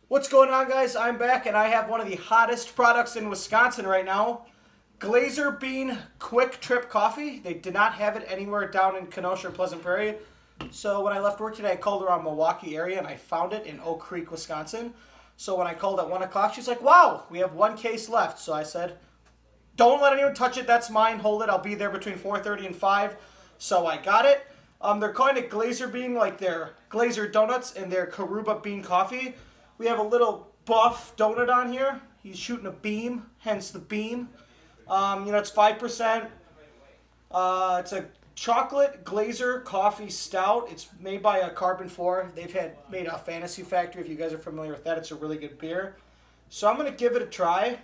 What's going on, guys? I'm back and I have one of the hottest products in Wisconsin right now. GLAZER Bean Kwik Trip coffee. They did not have it anywhere down in Kenosha or Pleasant Prairie. So when I left work today, I called around Milwaukee area and I found it in Oak Creek, Wisconsin. So when I called at 1 o'clock, she's like, wow, we have one case left. So I said, don't let anyone touch it. That's mine. Hold it. I'll be there between 4:30 and 5. So I got it. They're calling it GLAZER Bean, like their GLAZER donuts and their Karuba bean coffee. We have a little buff donut on here. He's shooting a beam, hence the beam. It's 5%. It's a chocolate GLAZER coffee stout. It's made by a Carbon 4. They've made a Fantasy Factory. If you guys are familiar with that, it's a really good beer. So I'm going to give it a try.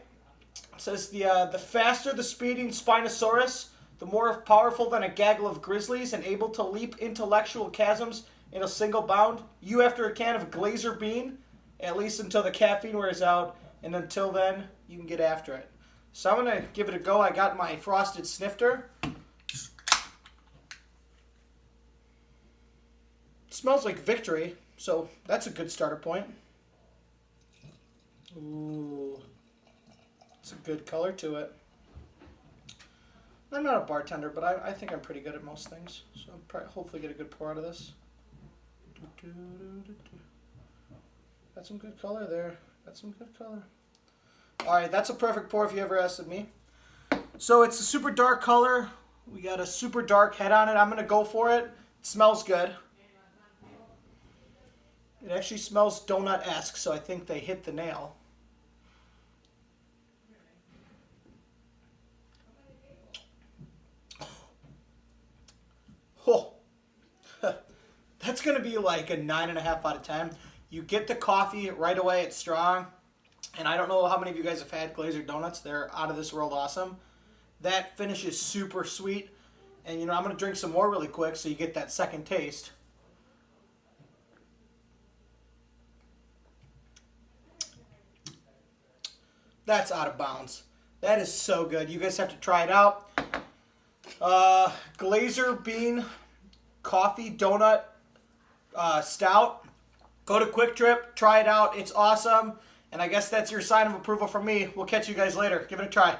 It says the faster the speeding Spinosaurus, the more powerful than a gaggle of grizzlies and able to leap intellectual chasms in a single bound. You after a can of GLAZER Bean, at least until the caffeine wears out, and until then, you can get after it. So I'm going to give it a go. I got my frosted snifter. It smells like victory, so that's a good starter point. Ooh, it's a good color to it. I'm not a bartender, but I think I'm pretty good at most things, so I'll probably hopefully get a good pour out of this. Got some good color there. Got some good color. Alright, that's a perfect pour if you ever asked of me. So it's a super dark color. We got a super dark head on it. I'm going to go for it. It smells good. It actually smells donut-esque, so I think they hit the nail. Oh. That's going to be like a 9.5 out of 10. You get the coffee right away. It's strong. And I don't know how many of you guys have had GLAZER donuts. They're out of this world awesome. That finish is super sweet. And, I'm going to drink some more really quick so you get that second taste. That's out of bounds. That is so good. You guys have to try it out. GLAZER Bean Coffee Donut Stout. Go to Kwik Trip, try it out. It's awesome. And I guess that's your sign of approval from me. We'll catch you guys later. Give it a try.